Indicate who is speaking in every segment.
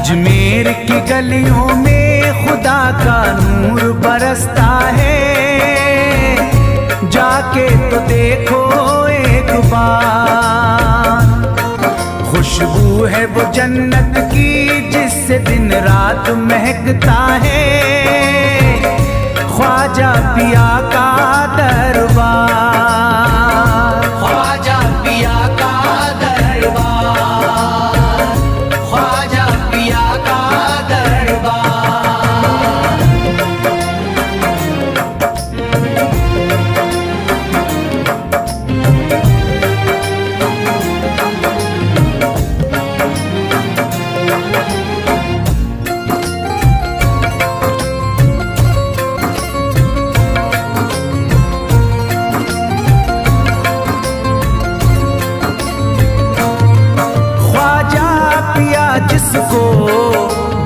Speaker 1: अजमेर की गलियों में खुदा का नूर बरसता है, जाके तो देखो एक बार। खुशबू है वो जन्नत की जिससे दिन रात महकता है, ख्वाजा पिया का दरबार, ख्वाजा पिया का दरबार, ख्वाजा पिया का दरबार। जिसको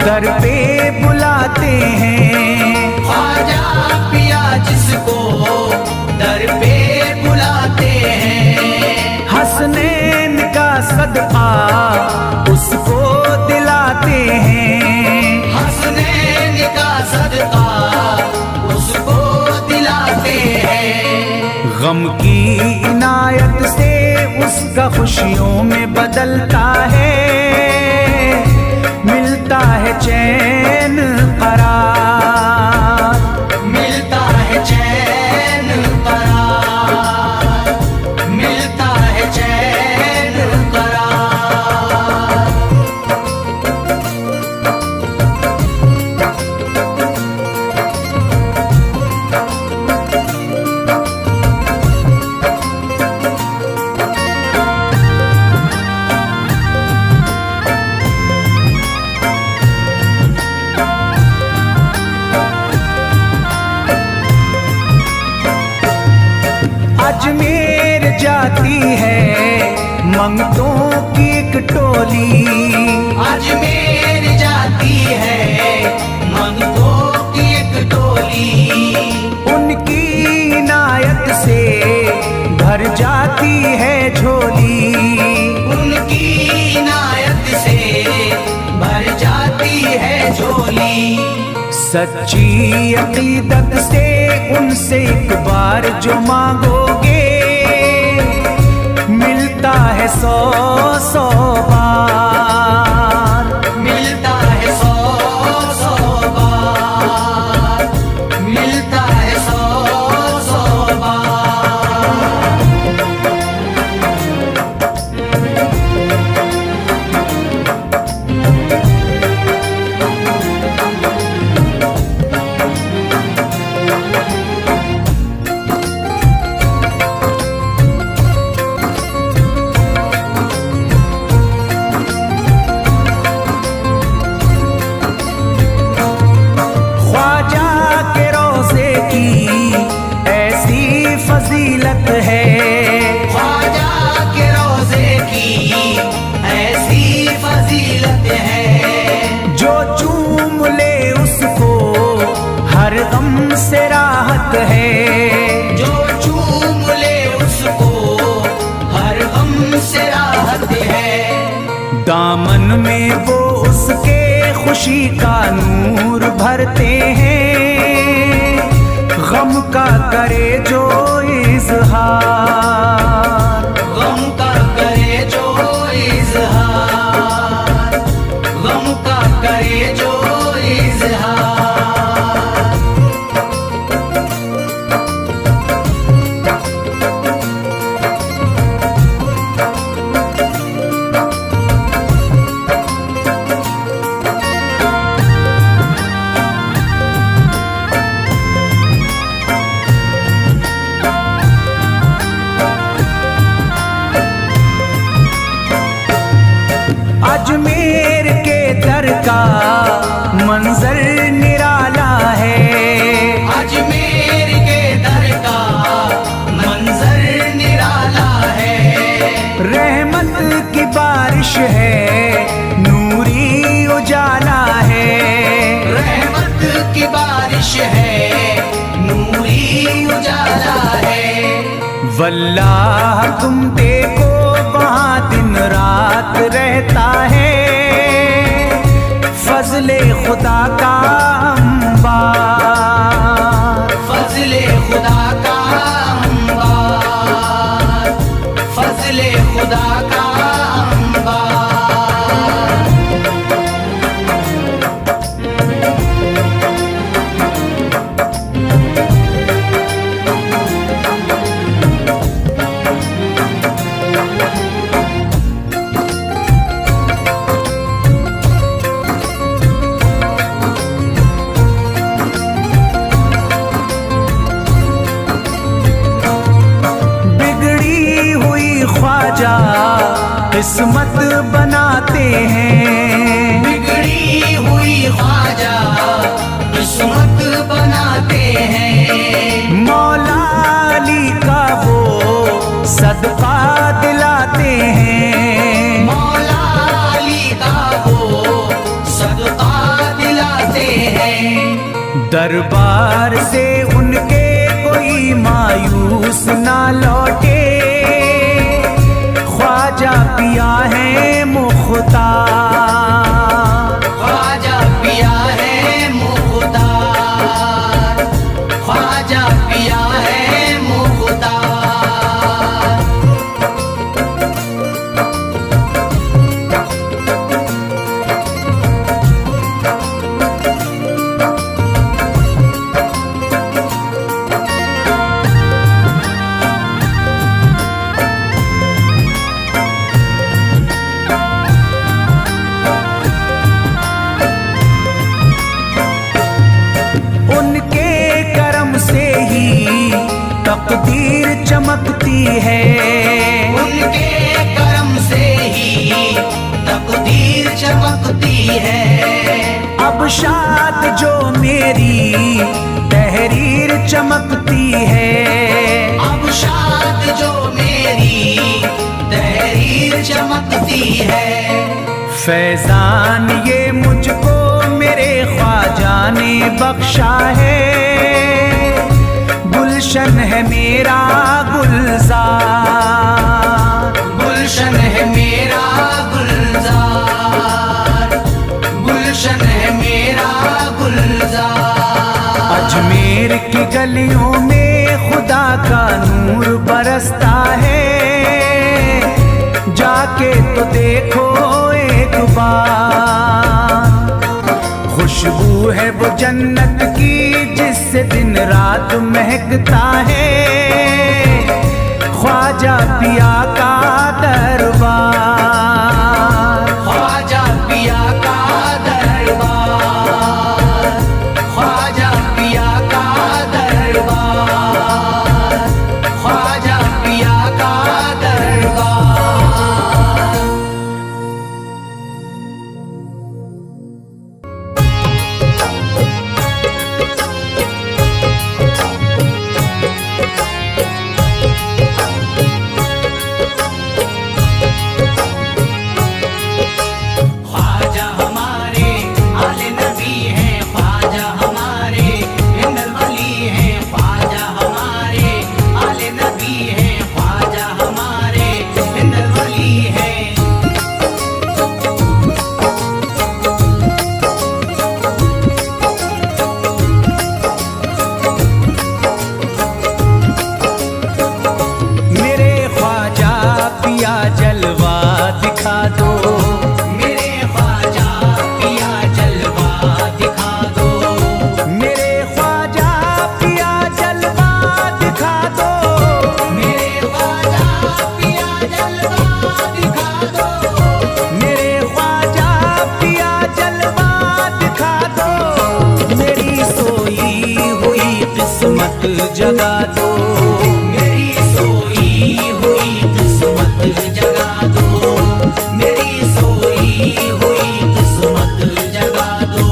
Speaker 1: दर पे बुलाते हैं, ख्वाजा पिया जिसको दर पे बुलाते हैं, हसनैन का सदका उसको दिलाते हैं, हसनैन का सदका उसको दिलाते हैं। गम की इनायत से उसका खुशियों में बदलता है, मिलता है चैन करार, मिलता है चैन करार, मिलता है चैन करार। अजमेर जाती है मंगतों की एक टोली, अजमेर जाती है मंगतों की एक टोली, उनकी इनायत से भर जाती है झोली, उनकी इनायत से भर जाती है झोली। सच्ची अकीदत से उनसे एक बार जो मांगोगे, मिलता है 100 बार, मिलता है 100 बार, मिलता है 100 बार। फजीलत है ख्वाजा के रोज़े की ऐसी फजीलत है, जो चूम ले उसको हर गम से राहत है, जो चूम ले उसको हर गम से राहत है। दामन में वो उसके खुशी का नूर भरते हैं, गम का करे जो इज़हार, गम का करे जो इज़हार, गम का करे जो इज़हार। अजमेर के दर का मंजर निराला है, अजमेर के दर का मंजर निराला है। रहमत की बारिश है, नूरी उजाला है, रहमत की बारिश है, नूरी उजाला है। वल्लाह तुम देखो वहाँ दिन रात रहता है, फजले खुदा का अंबार,
Speaker 2: फजले खुदा का अंबार, फजले खुदा का अंबार।
Speaker 1: ख्वाजा किस्मत बनाते हैं,
Speaker 2: बिगड़ी हुई ख्वाजा किस्मत बनाते हैं।
Speaker 1: मौला अली का वो सदका दिलाते हैं,
Speaker 2: मौला अली का वो सदका दिलाते हैं।
Speaker 1: दरबार से उनके कोई मायूस ना लौटे, ख्वाजा पिया है मुख्तार,
Speaker 2: ख्वाजा पिया है मुख्तार, ख्वाजा पिया है मुख्तार।
Speaker 1: तकदीर चमकती है,
Speaker 2: उनके करम से ही तकदीर चमकती है।
Speaker 1: अब शाद जो मेरी तहरीर चमकती है,
Speaker 2: अब शाद जो मेरी तहरीर चमकती है।
Speaker 1: फैजान ये मुझको मेरे ख्वाजा ने बख्शा है, गुलशन है मेरा गुलजार,
Speaker 2: गुलशन है मेरा गुलजार, गुलशन है मेरा गुलजार।
Speaker 1: अजमेर की गलियों में खुदा का नूर बरसता है, जाके तो देखो एक बार। खुशबू है वो जन्नत की जिससे दिन रात महकता है, ख्वाजा पिया का दरबार,
Speaker 2: ख्वाजा पिया का दरबार, ख्वाजा पिया का दरबार, ख्वाजा पिया का दरबार।
Speaker 1: जगा दो,
Speaker 2: मेरी सोई हुई किस्मत जगा दो, मेरी सोई हुई किस्मत जगा दो।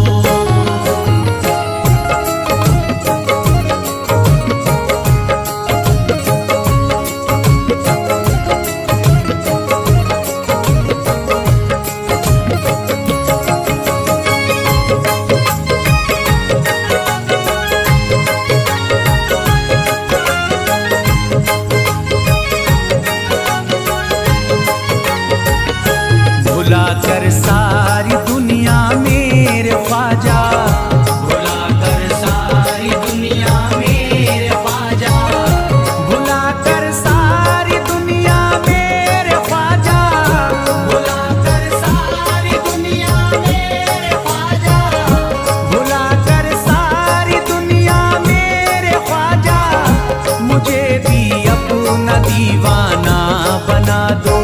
Speaker 1: मुझे भी अपना दीवाना बना दो,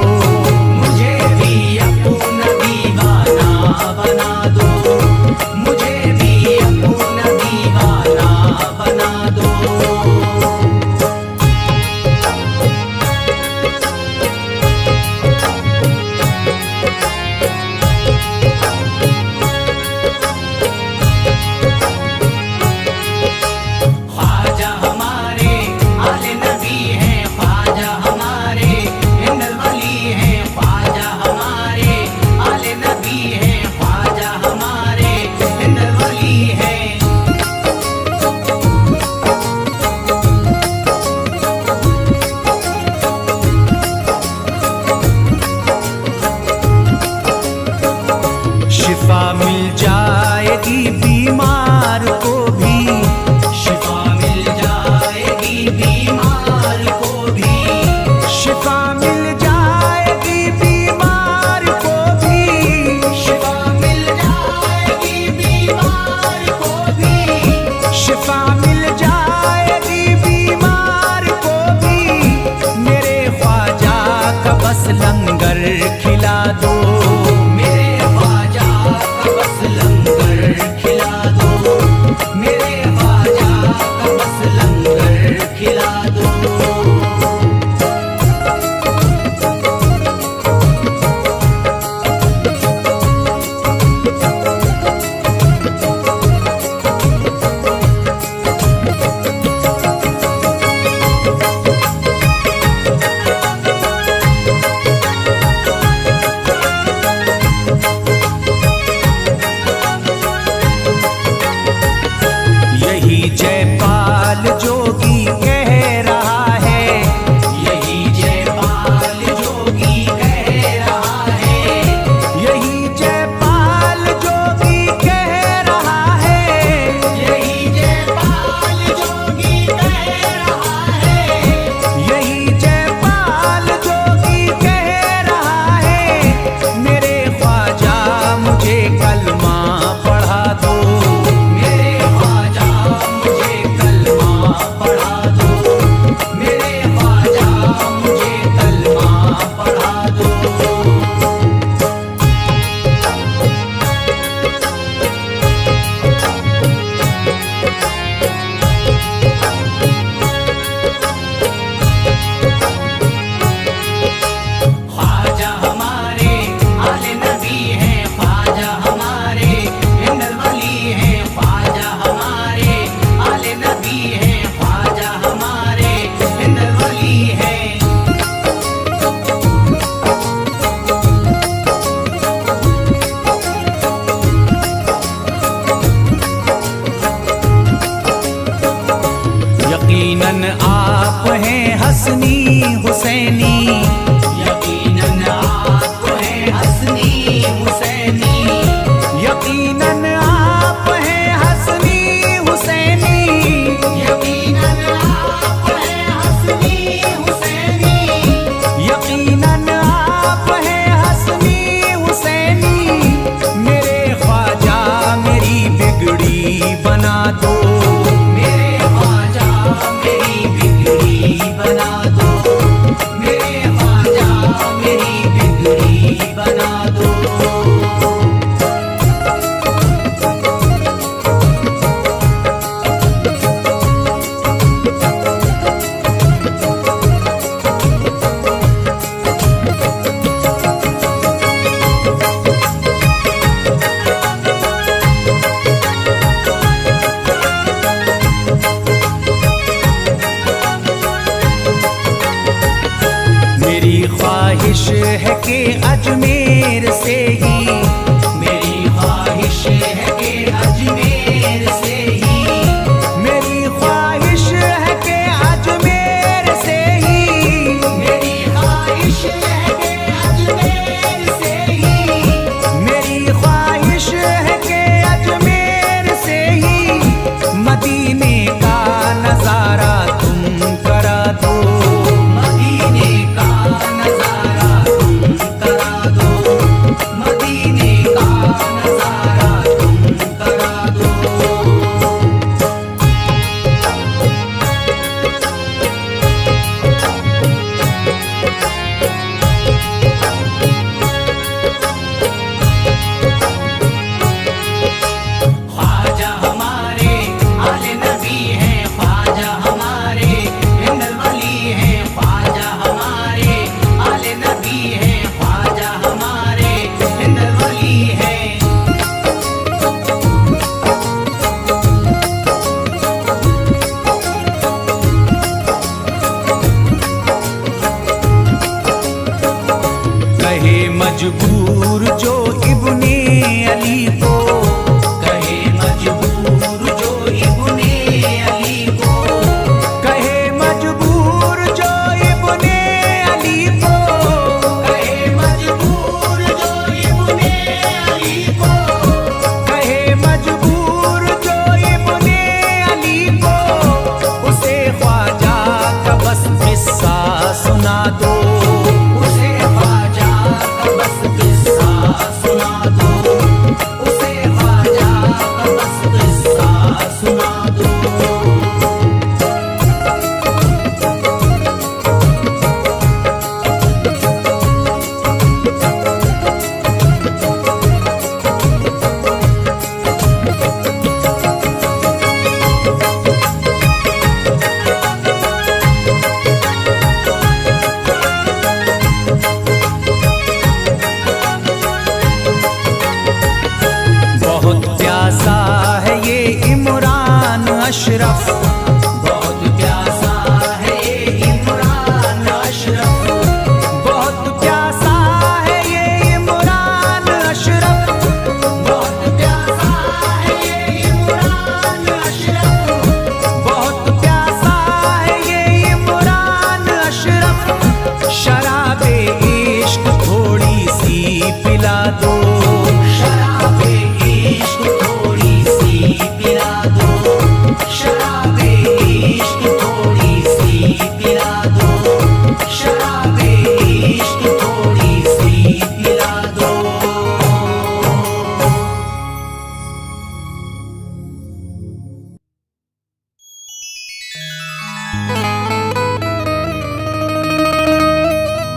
Speaker 2: मुझे भी अपना दीवाना बना दो, मुझे भी अपना दीवाना बना दो। ख्वाजा हमारे आले नबी हैं, ख्वाजा हमारे हिंदल वली हैं, ख्वाजा हमारे आले नबी हैं, ख्वाजा हमारे हिंदल वली हैं।
Speaker 1: शिफा मिल जाएगी बीमार को भी,
Speaker 2: शिफा मिल जाएगी बीमार को भी,
Speaker 1: शिफा मिल जाएगी बीमार को भी,
Speaker 2: शिफा मिल जाएगी बीमार को भी,
Speaker 1: शिफा मिल जाएगी बीमार को भी। मेरे ख्वाजा का बस लंगर खिला दो,
Speaker 2: मेरे ख्वाजा का बस लंगर खिला दो, मेरे ख्वाजा का बस लंगर खिला दो।
Speaker 1: यही जयपाल जोगी कह रहा है,
Speaker 2: यही जयपाल जोगी कह रहा है,
Speaker 1: यही जयपाल जोगी कह रहा है,
Speaker 2: यही जयपाल जोगी कह रहा है,
Speaker 1: यही जयपाल जोगी कह रहा है। मेरे ख्वाजा मुझे कलमा पढ़ा दो,
Speaker 2: मेरे ख्वाजा मुझे कलमा पढ़ा दो, मेरे ख्वाजा मुझे कलमा पढ़ा दो। ख्वाजा हमारे आले नबी हैं, ख्वाजा हमारे हिंदल वली हैं, ख्वाजा हमारे आले नबी हैं, ख्वाजा हमारे हिंदल वली हैं।
Speaker 1: यकीनन आप हैं हसनी हुसैनी,
Speaker 2: यकीनन आप हैं हसनी हुसैनी,
Speaker 1: यकीनन आप हैं हसनी हुसैनी,
Speaker 2: यकीनन आप हैं हसनी हुसैनी,
Speaker 1: यकीनन आप हैं हसनी हुसैनी। मेरे ख्वाजा मेरी बिगड़ी बना दो,
Speaker 2: मेरे ख्वाजा मेरी बिगड़ी बना दो, मेरे ख्वाजा मेरी बिगड़ी बना दो।
Speaker 1: मेरी ख्वाहिश है कि अजमेर से ही,
Speaker 2: मेरी ख्वाहिश है कि अजमेर से ही,
Speaker 1: मेरी ख्वाहिश है कि अजमेर से ही,
Speaker 2: मेरी ख्वाहिश है कि अजमेर से ही,
Speaker 1: मेरी ख्वाहिश है कि अजमेर से ही मदीने का नजारा तुम करा दो,
Speaker 2: मदीने का नजारा तुम करा दो, मदीने का नजारा तुम करा दो।
Speaker 1: अशरफ।
Speaker 2: बहुत प्यासा है ये इमरान अशरफ,
Speaker 1: बहुत प्यासा है ये इमरान अशरफ।
Speaker 2: बहुत प्यासा है ये इमरान अशरफ,
Speaker 1: बहुत प्यासा है ये इमरान अशरफ। शराबे इश्क थोड़ी सी पिला दो,
Speaker 2: शराबे इश्क थोड़ी सी पिला दो, शराबे इश्क थोड़ी सी पिला दो, शराबे इश्क थोड़ी सी पिला दो।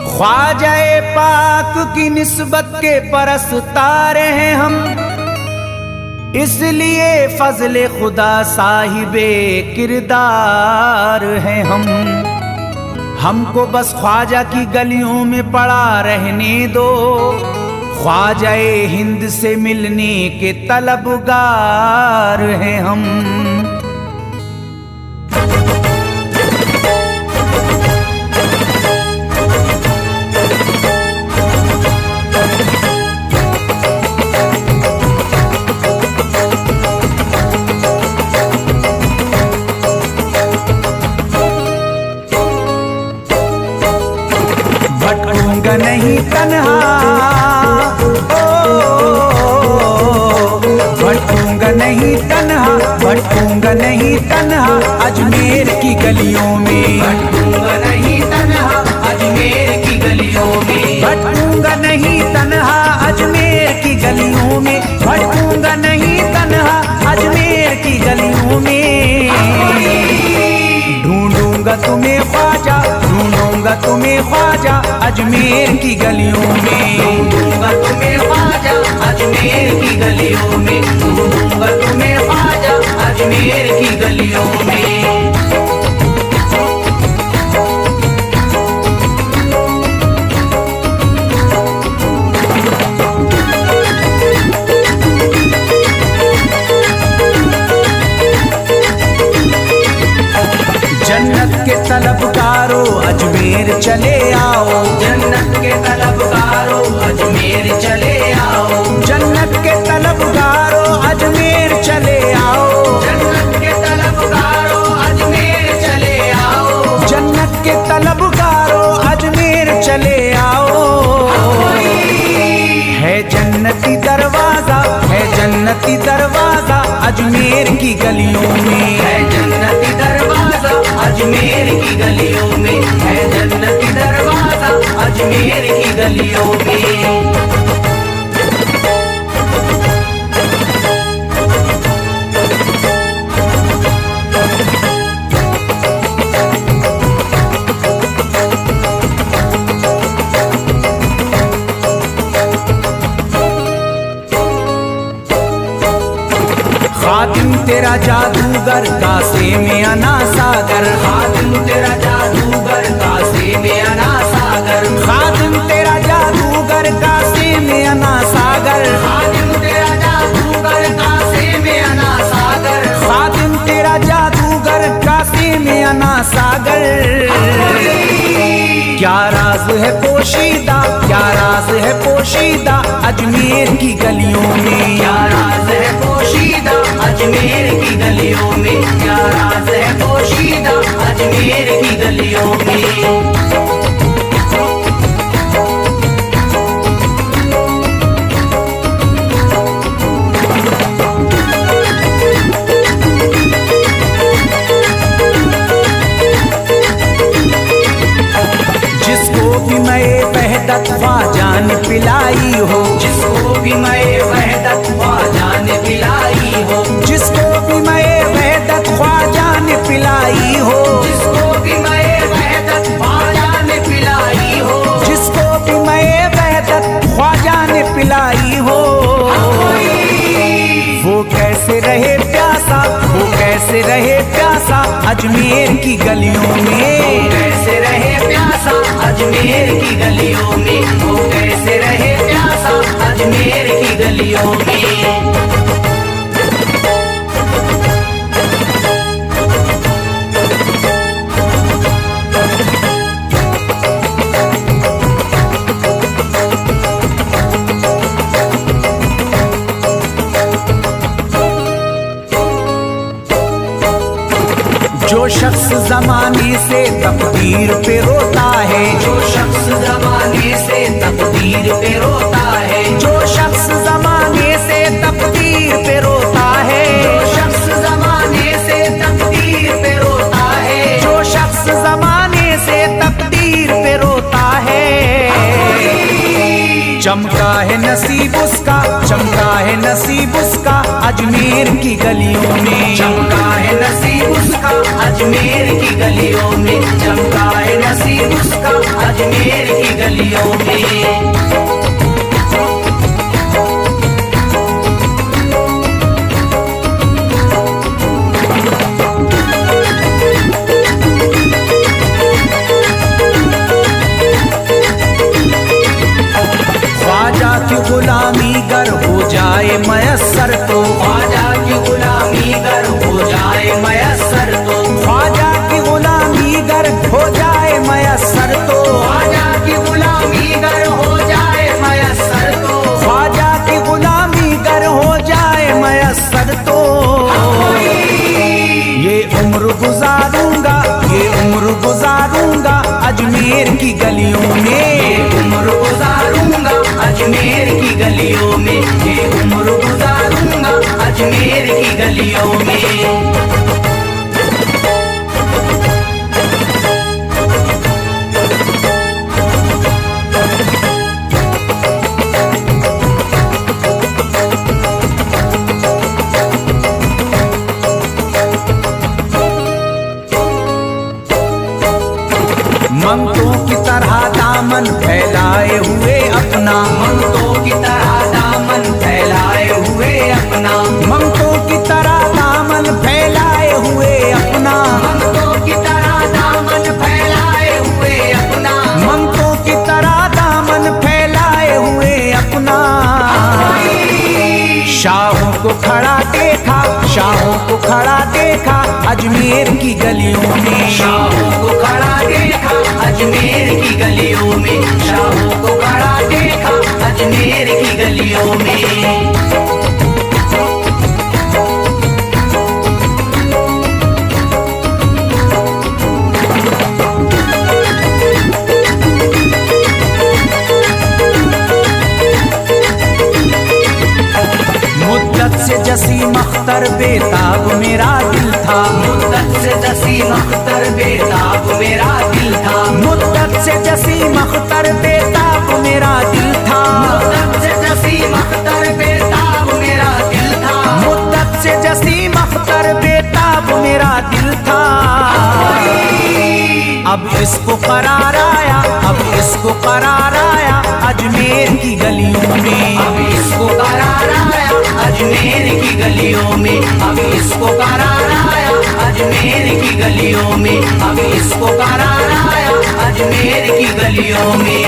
Speaker 1: ख्वाजाए पाक की निस्बत के परस्तार हैं हम, इसलिए फजले खुदा साहिबे किरदार हैं हम। हमको बस ख्वाजा की गलियों में पड़ा रहने दो, ख्वाजाए हिंद से मिलने के तलबगार हैं हम। भटकूंगा नहीं तन्हा, भटकूंगा नहीं तन्हा, भटकूंगा नहीं तन्हा अजमेर की गलियों में।
Speaker 2: भटकूंगा नहीं तन्हा अजमेर की गलियों में,
Speaker 1: भटकूंगा नहीं तन्हा अजमेर की गलियों में, भटकूंगा नहीं तन्हा अजमेर की गलियों में। ढूंढूंगा तुम्हें ख्वाजा, ढूंढूंगा तुम्हें ख्वाजा अजमेर की गलियों में।
Speaker 2: ढूंढूंगा तुम्हें ख्वाजा अजमेर की गलियों में, ढूंढूंगा तुम्हें ख्वाजा अजमेर की गलियों में।
Speaker 1: जन्नत के तलबगारों अजमेर चले आओ,
Speaker 2: जन्नत के तलबगारों अजमेर चले आओ,
Speaker 1: जन्नत के तलबगारों अजमेर चले आओ,
Speaker 2: जन्नत के तलबगारों अजमेर चले आओ,
Speaker 1: जन्नत के तलबगारों अजमेर चले आओ। है जन्नती दरवाजा, है जन्नती दरवाजा अजमेर की गलियों में।
Speaker 2: है जन्नती दरवाजा अजमेर की गलियों में, है जन्नती दरवाजा अजमेर की गलियों में।
Speaker 1: खादिम तेरा जादूगर कासे में अना सागर,
Speaker 2: खादिम तेरा जादूगर कासे में अना सागर,
Speaker 1: खादिम तेरा जादूगर कासे में अना सागर,
Speaker 2: खादिम तेरा जादूगर कासे में अना सागर,
Speaker 1: खादिम तेरा जादूगर कासे में अना सागर। क्या राज है पोशीदा, क्या राज है पोशीदा अजमेर की गलियों में।
Speaker 2: क्या राज है पोशीदा अजमेर की गलियों में, क्या राज है पोशीदा अजमेर की गलियों में।
Speaker 1: जिसको भी मैं वहदत ख्वाजा ने पिलाई हो,
Speaker 2: जिसको भी मैं वहदत ख्वाजा ने पिलाई हो,
Speaker 1: जिसको भी मैं वहदत ख्वाजा ने पिलाई हो,
Speaker 2: जिसको भी मैं वहदत ख्वाजा ने पिलाई हो,
Speaker 1: जिसको भी मैं वहदत ख्वाजा ने पिलाई हो। वो कैसे रहे प्यासा, वो कैसे रहे प्यासा अजमेर की गलियों में।
Speaker 2: कैसे रहे प्यासा अजमेर की गलियों में, वो कैसे रहे प्यासा अजमेर की गलियों में।
Speaker 1: जमाने से तकदीर पे रोता है,
Speaker 2: जो शख्स जमाने से तकदीर पे रोता है,
Speaker 1: जो शख्स जमाने से तकदीर पे रोता है,
Speaker 2: जो शख्स जमाने से तकदीर पे रोता है,
Speaker 1: जो शख्स जमाने से तकदीर पे रोता है। चमका है नसीब उसका, चमका है नसीब उसका अजमेर की गलियों में,
Speaker 2: चमका है नसीब उसका अजमेर की गलियों में, चमका है नसीब उसका अजमेर की गलियों में।
Speaker 1: ख्वाजा की गुलामी गर हो जाए मयस्सर तो,
Speaker 2: ख्वाजा की गुलामी गर हो जाए मयस्सर तो,
Speaker 1: ख्वाजा की गुलामी गर हो जाए मयस्सर तो,
Speaker 2: ख्वाजा की गुलामी गर हो जाए मयस्सर तो,
Speaker 1: ख्वाजा की गुलामी गर हो जाए मयस्सर तो, ये उम्र गुजारूंगा, ये उम्र गुजारूंगा अजमेर की गलियों में,
Speaker 2: उम्र गुजारूंगा अजमेर की गलियों में, ये उम्र गुजारूंगा अजमेर की गलियों में।
Speaker 1: ममतों की तरह दामन फैलाए हुए अपना,
Speaker 2: ममतों की तरह दामन फैलाए हुए अपना,
Speaker 1: ममतों की तरह दामन फैलाए हुए अपना,
Speaker 2: ममतों की तरह दामन फैलाए हुए अपना,
Speaker 1: ममतों की तरह दामन फैलाए हुए अपना। शाहों को खड़ा देखा, शाहों को खड़ा देखा अजमेर की गलियों में,
Speaker 2: शाहों को खड़ा देखा अजमेर की गलियों में, शाहों को खड़ा देखा अजमेर की गलियों में।
Speaker 1: मुद्दत से जसीम अख्तर बेताब मेरा दिल था,
Speaker 2: मुद्दत से जसीम अख्तर बेताब मेरा दिल था,
Speaker 1: मुद्दत से जसीम अख्तर बेताब मेरा दिल था,
Speaker 2: मुद्दत से जसीम अख्तर बेताब मेरा दिल था,
Speaker 1: मुद्दत से जसीम अख्तर बेताब मेरा दिल था। अब इसको करार आया, अब इसको करार आया अजमेर की गलियों में,
Speaker 2: अब इसको करार आया अजमेर की गलियों में, अब इसको करार आया अजमेर की गलियों में, अब इसको करार आया अजमेर की गलियों में।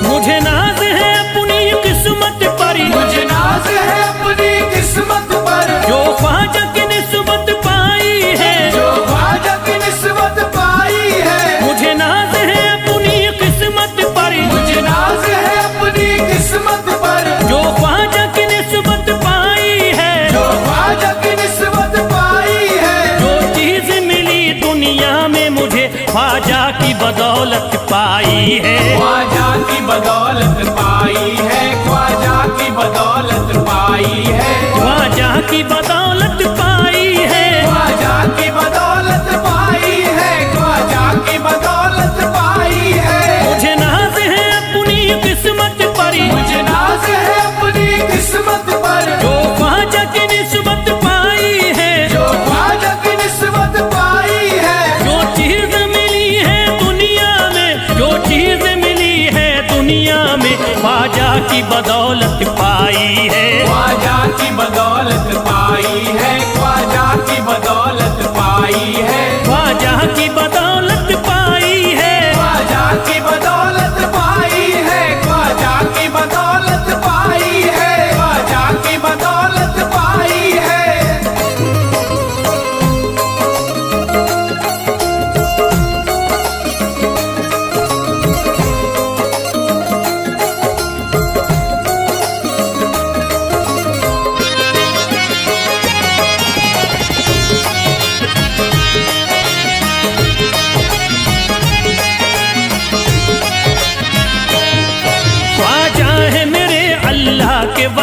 Speaker 3: मुझे नाज है अपनी किस्मत पर,
Speaker 2: मुझे नाज है अपनी किस्मत पर,
Speaker 3: जो ख्वाजा की निस्बत पाई है,
Speaker 2: जो ख्वाजा की निस्बत पाई है।
Speaker 3: मुझे नाज है अपनी किस्मत पर,
Speaker 2: मुझे नाज है अपनी किस्मत पर,
Speaker 3: जो ख्वाजा की निस्बत पाई है,
Speaker 2: जो ख्वाजा की निस्बत पाई है।
Speaker 3: जो चीज मिली दुनिया में मुझे ख्वाजा की बदौलत पाई है,
Speaker 2: ख्वाजा की बदौलत पाई है, ख्वाजा की बदौलत पाई है,
Speaker 3: ख्वाजा की बदौलत पाई है,
Speaker 2: ख्वाजा की बदौलत पाई है, ख्वाजा की बदौलत पाई है।
Speaker 3: मुझे नाज है अपनी किस्मत पर,
Speaker 2: मुझे नाज है अपनी किस्मत पर,
Speaker 3: जो ख्वाजा की निस्बत पाई है,
Speaker 2: जो ख्वाजा की निस्बत पाई है।
Speaker 3: जो चीज मिली है दुनिया में, जो चीज मिली है दुनिया में ख्वाजा की बदौलत पाई है,
Speaker 2: ख्वाजा की बदौलत पाई है, ख्वाजा की बदौलत पाई है,
Speaker 3: ख्वाजा की बदौलत पाई है,
Speaker 2: ख्वाजा की बदौलत पाई है, ख्वाजा की बदौलत पाई है, ख्वाजा की बदौलत पाई है।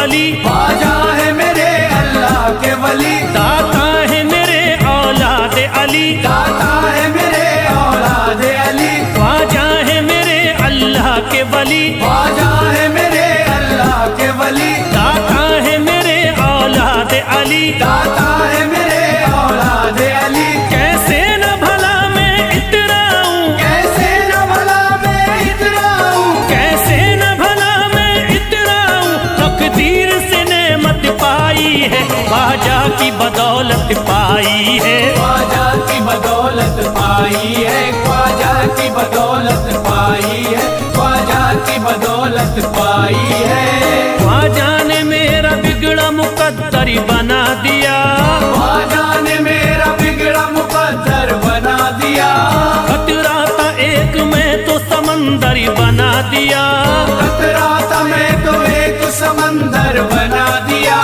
Speaker 3: वली,
Speaker 1: ख्वाजा है मेरे अल्लाह के वली,
Speaker 3: दाता है मेरे औलाद अली,
Speaker 1: दाता है मेरे औलाद अली,
Speaker 3: ख्वाजा है मेरे अल्लाह के वली,
Speaker 1: ख्वाजा है मेरे अल्लाह के वली,
Speaker 3: दाता है मेरे औलाद अली,
Speaker 1: दाता है मेरे औलाद अली।
Speaker 3: कैसे न भला मैं इतराऊं,
Speaker 1: कैसे न भला मैं इतराऊं,
Speaker 3: कैसे न भला मैं इतराऊं, तकदीर से नेमत पाई है, ख्वाजा की बदौलत पाई है,
Speaker 1: ख्वाजा की बदौलत पाई है, ख्वाजा की बदौलत पाई है, ख्वाजा की बदौलत पाई है।
Speaker 3: ख्वाजा ने मेरा बिगड़ा मुकद्दर बना दिया,
Speaker 1: ख्वाजा ने मेरा बिगड़ा मुकद्दर बना दिया,
Speaker 3: खतरा था एक मैं तो समंदर बना दिया,
Speaker 1: खतरा था मैं तो एक समंदर बना दिया।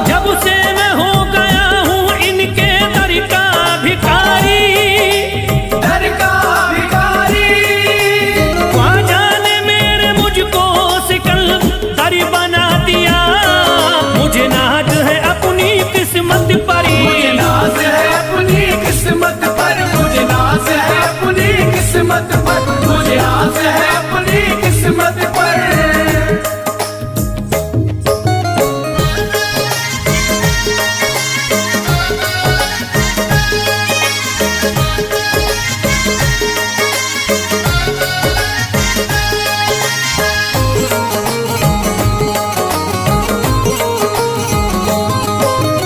Speaker 3: जब से मैं हो गया हूँ इनके दर का भिखारी,
Speaker 1: दर का भिखारी,
Speaker 3: ख्वाजा ने मेरे मुझको सिकंदर बना दिया, मुझे नाज है अपनी किस्मत पर,
Speaker 1: मुझे नाज है अपनी किस्मत पर, मुझे नाज है अपनी किस्मत पर, मुझे नाज है अपनी किस्मत पर।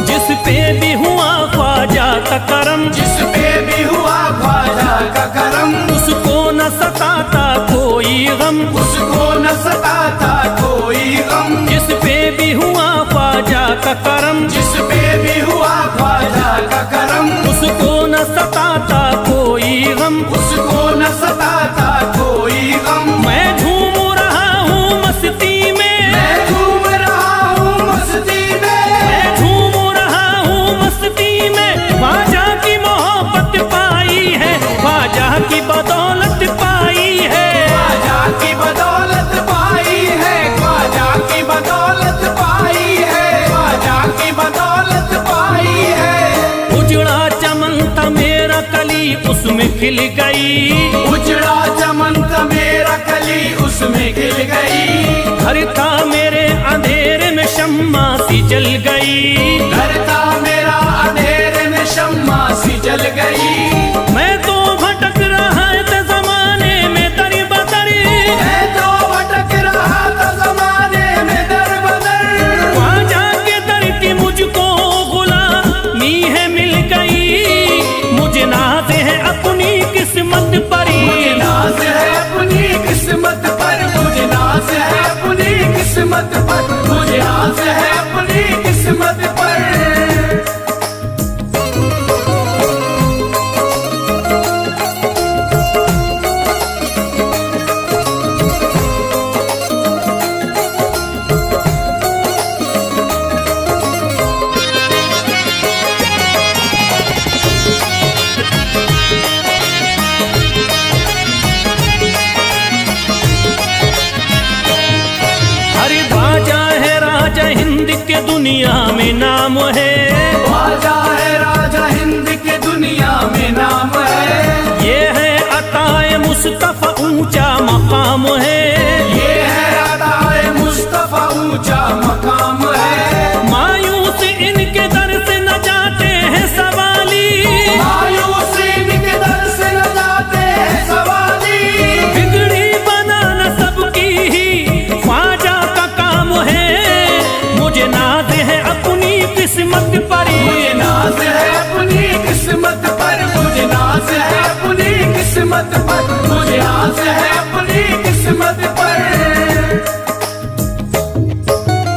Speaker 3: जिस पे भी हुआ ख्वाजा का करम,
Speaker 1: जिस पे भी हुआ ख्वाजा का करम,
Speaker 3: उसको न सताता कोई गम,
Speaker 1: उसको न सताता कोई गम,
Speaker 3: जिस पे भी हुआ ख्वाजा का करम,
Speaker 1: जिस पे भी हुआ ख्वाजा का करम,
Speaker 3: उसको न सताता कोई गम,
Speaker 1: उसको न सताता कोई गम।
Speaker 3: मैं झूम रहा हूँ मस्ती में,
Speaker 1: मैं झूम रहा हूँ मस्ती में,
Speaker 3: मैं झूम रहा हूँ मस्ती में, ख्वाजा की मोहब्बत पाई है, ख्वाजा की बदौलत पाई है,
Speaker 1: ख्वाजा की बदौलत पाई है, ख्वाजा की बदौलत पाई है, ख्वाजा की बदौलत पाई है।
Speaker 3: उजड़ा चमन था मेरा कली उसमें खिल गई,
Speaker 1: उजड़ा चमन था मेरा कली उसमें खिल गई,
Speaker 3: घर था मेरे अंधेरे में शम्मा सी जल गई,
Speaker 1: घर था मेरा अंधेरे में शम्मा सी जल गई।
Speaker 3: मैं तो भटक रहा था जमाने में दर बदर,
Speaker 1: मैं तो भटक रहा था जमाने में दर बदर,
Speaker 3: ख्वाजा के दर की मुझको गुलामी है मिल गई, मुझे नाज है अपनी किस्मत पर,
Speaker 1: मुझे नाज है अपनी किस्मत पर, मुझे नाज है अपनी किस्मत पर, मुझे नाज है अपनी किस्मत पर।
Speaker 3: अरे ख्वाजा है राजा हिंद के दुनिया में नाम है,
Speaker 1: ख्वाजा है राजा हिंद के दुनिया में नाम है,
Speaker 3: ये है अताए मुस्तफा ऊंचा मकाम है,
Speaker 1: ये है अताए मुस्तफा ऊंचा मकाम है।
Speaker 3: मायूस इनके दर से न जाते हैं सवाली,
Speaker 1: मायूस इनके दर से न जाते हैं सवाली,
Speaker 3: बिगड़ी बनाना सबकी ही ख्वाजा का काम है, मुझे नाज है अपनी किस्मत पर,
Speaker 1: मुझे नाज है अपनी किस्मत पर, मुझे नाज है अपनी किस्मत पर, मुझे नाज है अपनी किस्मत पर।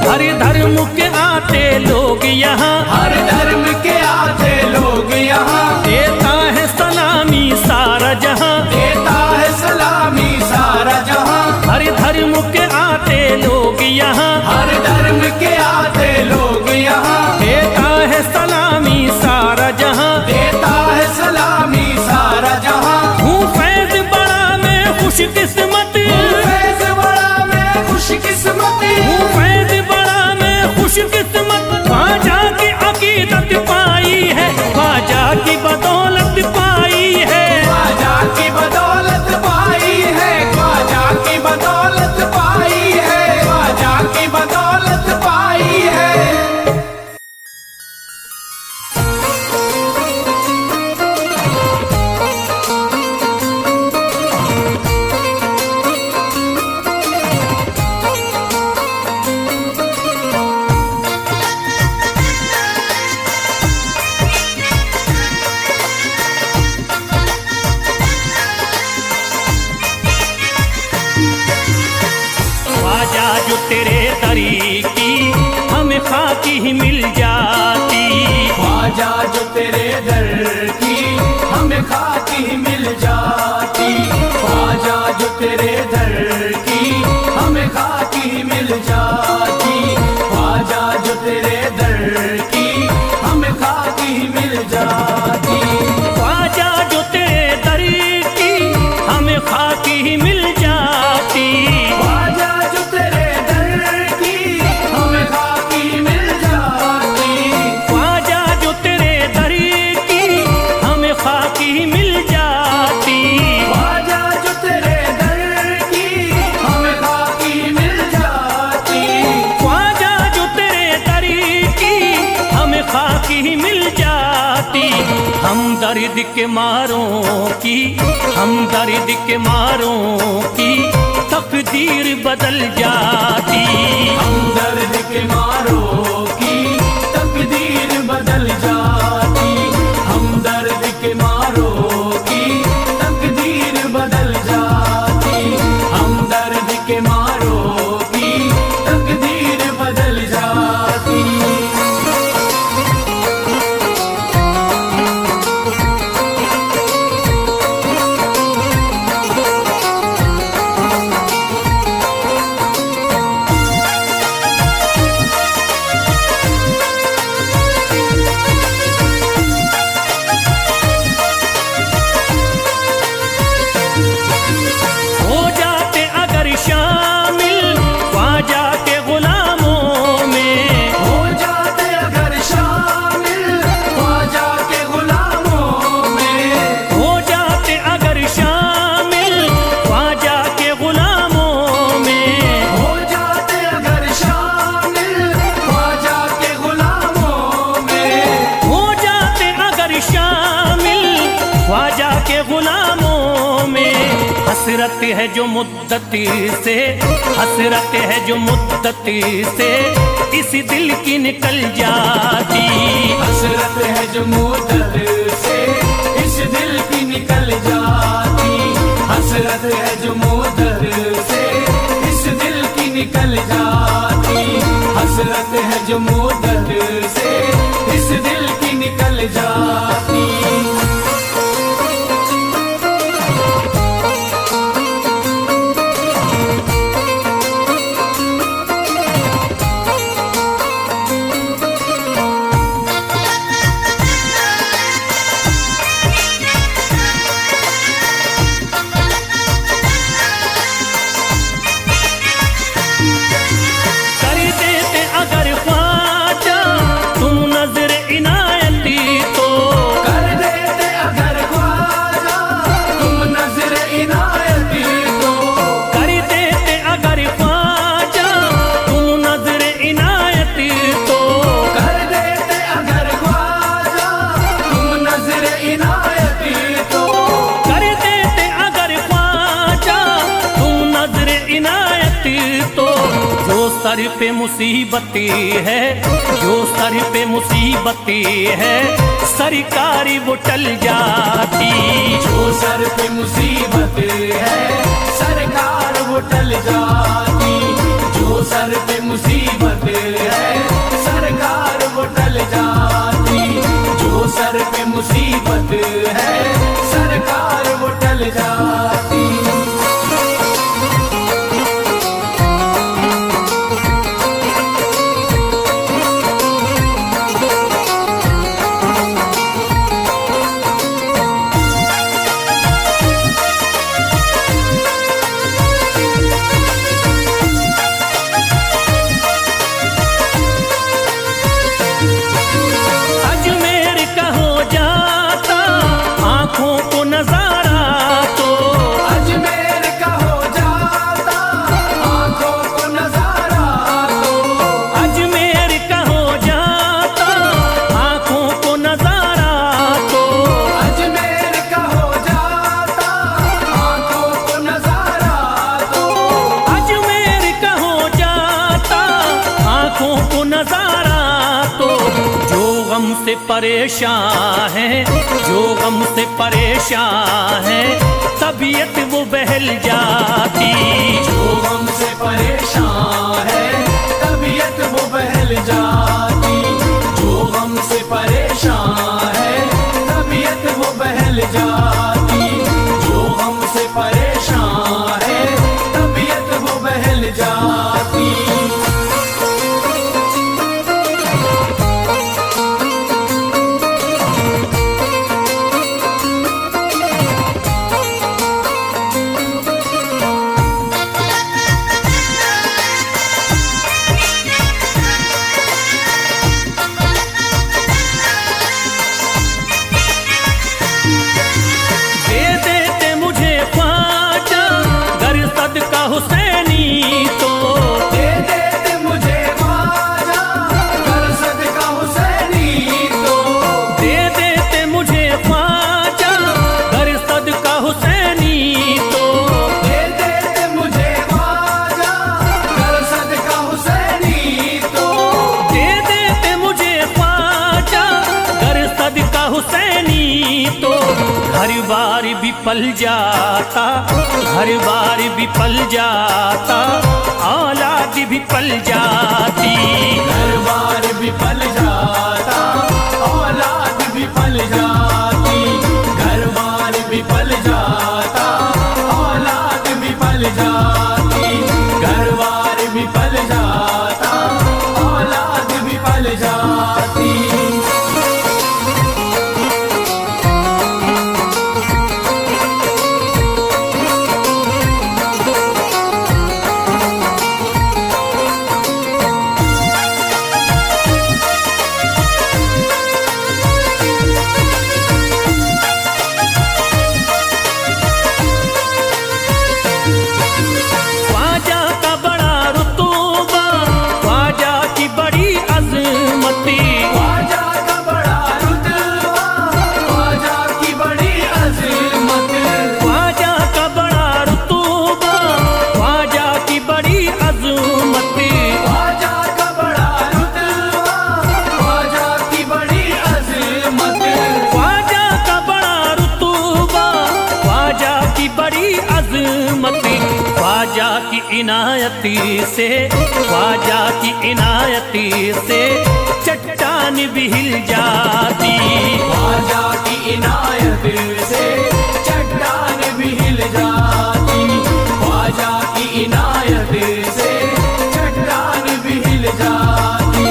Speaker 3: हर धर्म के आते लोग यहाँ,
Speaker 1: हर धर्म के आते लोग यहाँ,
Speaker 3: देता है सलामी सारा जहाँ,
Speaker 1: देता है सलामी सारा जहाँ,
Speaker 3: हर धर्म के आते लोग यहाँ,
Speaker 1: हर धर्म के आते लोग यहाँ,
Speaker 3: देता है सलामी सारा जहाँ,
Speaker 1: देता है सलामी सारा जहाँ।
Speaker 3: हूँ फैज बड़ा मैं खुशकिस्मत,
Speaker 1: फैज बड़ा मैं खुशकिस्मत,
Speaker 3: हूँ फैज बड़ा मैं खाकी ही मिल जाती।
Speaker 2: ख्वाजा जो तेरे दर की हमें खाकी मिल जाती। ख्वाजा जो तेरे दर की हमें खाकी मिल जाती। ख्वाजा जो तेरे दर की हमें खाकी मिल जाती।
Speaker 3: ख्वाजा जो तेरे दर की हमें खाकी ही मिल जाती।
Speaker 2: ख्वाजा जो तेरे दर की हमें खाकी मिल जाती।
Speaker 3: ख्वाजा जो तेरे दर की हमें खाकी ही मिल जाती।
Speaker 2: ख्वाजा जो तेरे दर की हमें खाकी मिल जाती।
Speaker 3: ख्वाजा जो तेरे दर की हमें खाकी ही मिल जाती। हम दर्द के मारों की, हम दर्द के मारों की तकदीर बदल जाती।
Speaker 2: हम दर्द के मारों की तकदीर बदल जाती। हम दर्द के मारों की तकदीर बदल जाती। हम दर्द के मारों की तकदीर बदल जाती।
Speaker 3: हो जाते अगर शामिल ख्वाजा के गुलामों में।
Speaker 2: हो जाते अगर शामिल ख्वाजा के गुलामों में।
Speaker 3: हो जाते अगर शामिल ख्वाजा के गुलामों में।
Speaker 2: हो जाते अगर शामिल ख्वाजा के गुलामों में।
Speaker 3: हो जाते अगर शामिल ख्वाजा के गुलामों में। हसरत है जो मुद्दती से, हसरत है जो मुद्दती से इस दिल की निकल जाती।
Speaker 2: हसरत है जो मुद्दत से इस दिल की निकल जाती। हसरत है जो मुद्दत से इस दिल की निकल जाती। हसरत है जो मुद्दत से इस दिल की निकल जाती।
Speaker 3: कर देते अगर ख्वाजा तुम नजर इनायती तो।
Speaker 2: कर देते अगर ख्वाजा तुम नजर इनायती तो।
Speaker 3: कर देते अगर ख्वाजा तुम नजर इनायती तो।
Speaker 2: कर देते अगर ख्वाजा तुम नजर इनायती तो।
Speaker 3: कर देते अगर ख्वाजा तुम नजर इनायती तो। जो सर पे मुसीबती है, जो सर पे मुसीबती है सरकारी वो टल जाती।
Speaker 2: जो सर पे मुसीबत है सरकार वो टल जाती। जो सर पे मुसीबत है सरकार वो टल जाती। जो सर पे मुसीबत है सरकार वो टल जाती।
Speaker 3: अजमेर का हो जाता आंखों को नजारा तो।
Speaker 2: अजमेर का हो जाता आंखों को नजारा तो।
Speaker 3: अजमेर का हो जाता आंखों को नजारा तो।
Speaker 2: अजमेर का हो जाता आंखों को नजारा तो।
Speaker 3: अजमेर का हो जाता आंखों को नजारा तो। जो गम से परेशान है, जो गम से परेशान है तबीयत वो बहल जाती।
Speaker 2: जो हमसे परेशान है तबीयत वो बहल
Speaker 4: बहल जाती, जो हमसे परेशान है तबीयत वो बहल जाती, जो हमसे परेशान है तबीयत वो बहल जाती।
Speaker 3: दे देते मुझे ख्वाजा गर सदका हुसैनी तो,
Speaker 4: दे देते मुझे ख्वाजा कर सदका हुसैनी तो,
Speaker 3: दे देते मुझे ख्वाजा गर सदका हुसैनी तो,
Speaker 4: दे देते मुझे ख्वाजा कर सदका हुसैनी तो,
Speaker 3: दे देते मुझे ख्वाजा गर सदका हुसैनी तो। हर बार भी पल जाता, हर बार भी पल जाता, औलाद भी पल जाती।
Speaker 4: हर बार भी पल जाता, औलाद भी पल जाती, घर बार भी पल जाता, औलाद भी पल जाती, घर बार भी पल जाता, औलाद भी पल जाती।
Speaker 3: ख्वाजा का बड़ा रुतबा, ख्वाजा की बड़ी अजमती,
Speaker 4: ख्वाजा का बड़ा रुतबा, ख्वाजा की बड़ी अज़मत,
Speaker 3: ख्वाजा का बड़ा रुतबा, ख्वाजा की बड़ी अजमती,
Speaker 4: ख्वाजा का बड़ा रुतबा, ख्वाजा की बड़ी अज़मत,
Speaker 3: ख्वाजा का बड़ा रुतबा, ख्वाजा की बड़ी अजमती। ख्वाजा की इनायती से, ख्वाजा की इनायती से चट्टान भी हिल जाती।
Speaker 4: ख्वाजा की इनायत से चट्टान भी हिल जाती, ख्वाजा की इनायत से चट्टान भी हिल जाती,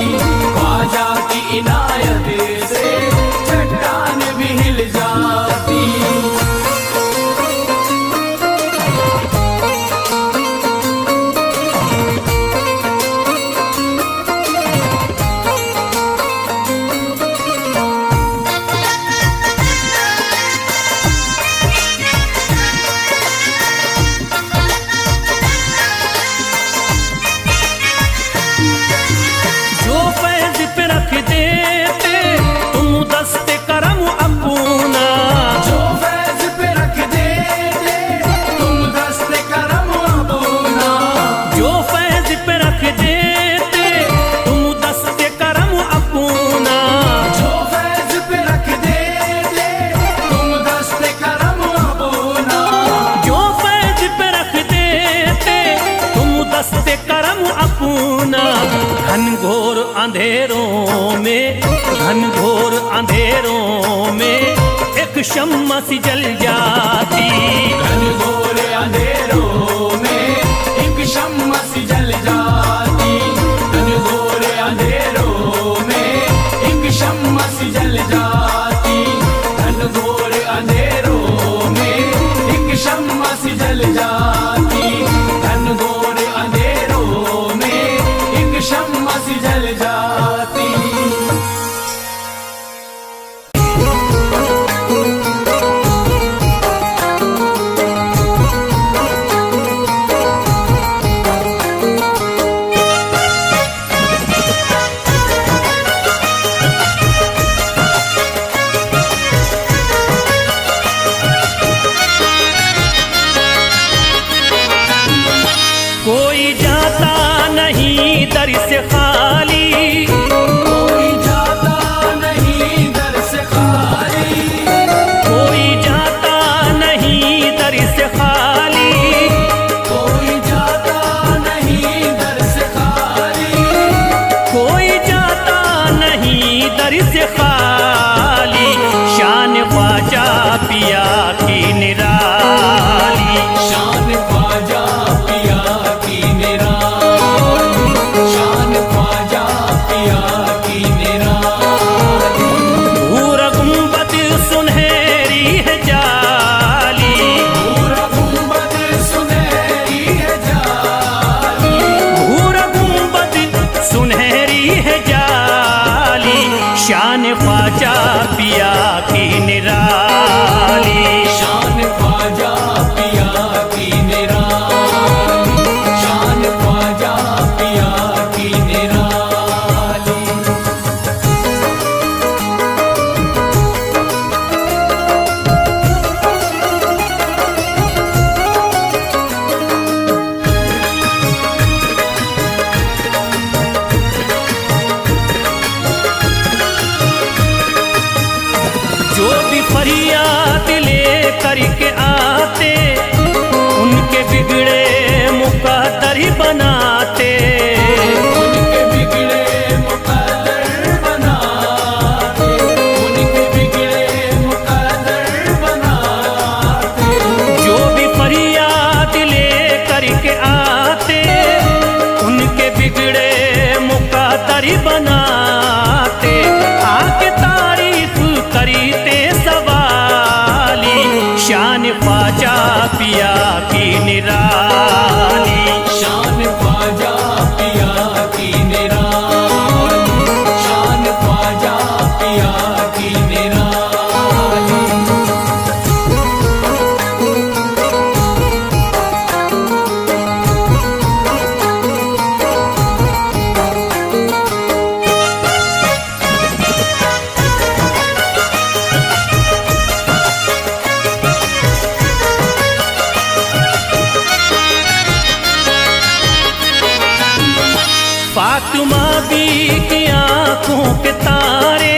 Speaker 4: ख्वाजा की इनायत से चट्टान भी हिल जाती।
Speaker 3: जो फैज पे रख देते तुम दस्ते करम अपना,
Speaker 4: जो फैज पे रख देते तुम दस्ते करम अपना,
Speaker 3: जो फैज पे रख देते तुम दस्ते करम अपना,
Speaker 4: जो फैज पे रख देते तुम दस्ते करम अपना,
Speaker 3: जो फैज पे रख देते तुम दस्ते करम अपना। घनघोर अंधेरों में, घनघोर अंधेरों में एक शम्मा सी जल जाती।
Speaker 4: घनघोर अंधेरों में एक शम्मा सी जल जाती, घनघोर अंधेरों में एक शम्मा सी जल जाती, घनघोर अंधेरों में एक शम्मा सी जल जाती, घनघोर अंधेरों में एक शम्मा सी जल जाती।
Speaker 3: भी फरियाद ले करके आते उनके बिगड़े मुकद्दर ही बनाते।
Speaker 4: उनके बिगड़े मुकद्दर बनाते, उनके बिगड़े मुकद्दर बनाते।
Speaker 3: जो भी फरियाद ले करके आते उनके बिगड़े मुकद्दर ही बनाते। आके तारीफ करते सवाली शान ख्वाजा पिया की निराली।
Speaker 4: शान ख्वाजा पिया की निराली, शान ख्वाजा पिया की निराली।
Speaker 3: फातिमा बी की आंखों के तारे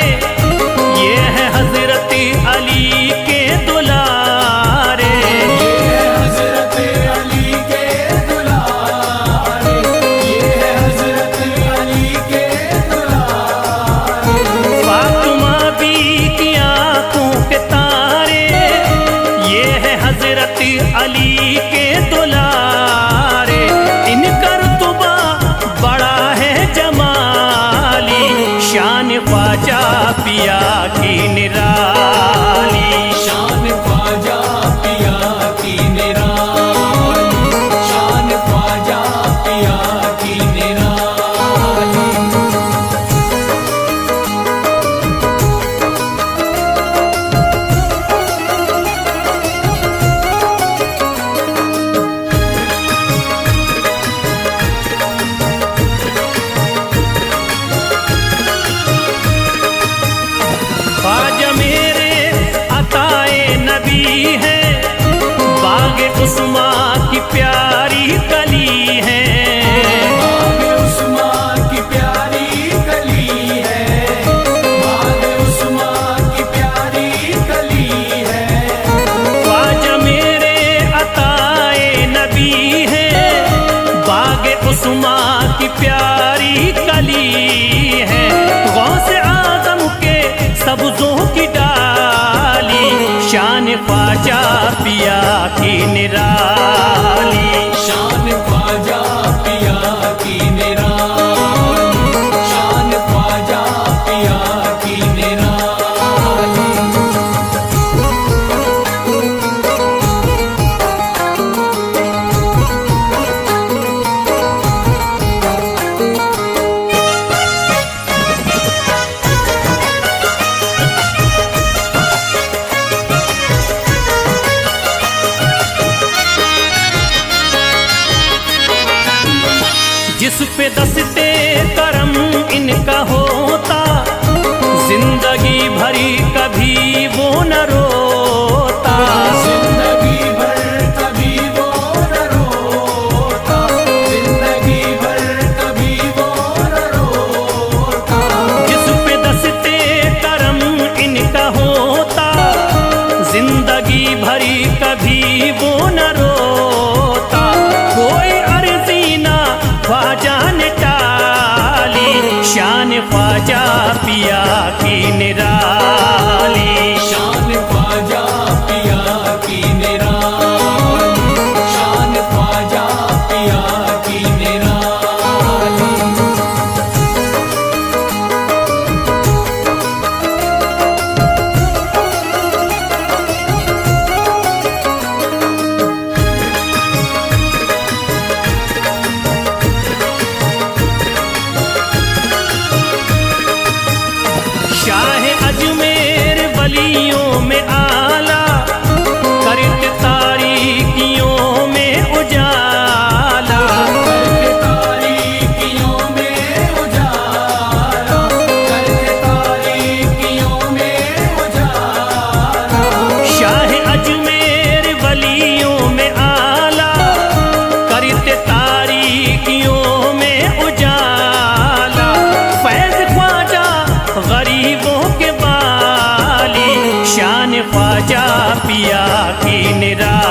Speaker 3: ये है हजरत अली के दुलारे।
Speaker 4: ये है हजरत अली के दुलारे, ये है हजरत अली के दुलारे।
Speaker 3: फातिमा बी की आंखों के तारे ये है हजरत अली के दुलारे। इनका रुतबा बड़ा है जमाली शान ख्वाजा पिया की निराली।
Speaker 4: शान ख्वाजा पिया की निराली, शान ख्वाजा पिया की निराली।
Speaker 3: ख्वाजा मेरे अताए नबी है बागे उस्मा की प्यारी कली है।
Speaker 4: बाग उस्मा की प्यारी कली है, बाग उस्मा की प्यारी कली है।
Speaker 3: ख्वाजा मेरे अताए नबी है बागे उस्मा की प्यारी कली है। गौस आजम के सब्जों की डाली शान ख्वाजा पिया की निराली।
Speaker 4: शान ख्वाजा पिया की निराली, शान ख्वाजा पिया की निराली।
Speaker 3: जिस पे दस्ते करम इनका होता जिंदगी भरी कभी वो न रोता।
Speaker 4: जिंदगी भर कभी वो न रोता, जिंदगी भर कभी वो न रोता।
Speaker 3: जिस पे दस्ते करम इनका होता जिंदगी भरी कभी वो न रोता। कोई अर्जी ना ख्वाजा ने टाली शान ख्वाजा पिया की निराली।
Speaker 4: शान ख्वाजा पिया की निराली, शान ख्वाजा पिया की निराली।
Speaker 3: शाह अजमेर वलियों में आला करते तारीकियों में उजाला।
Speaker 4: करके तारीकियों में उजाला, करके तारीकियों में उजाला।
Speaker 3: शाह अजमेर वलियों में आला करते तारीकियों में उजाला। फैज ख्वाजा गरीबों के बाली पिया की निराला।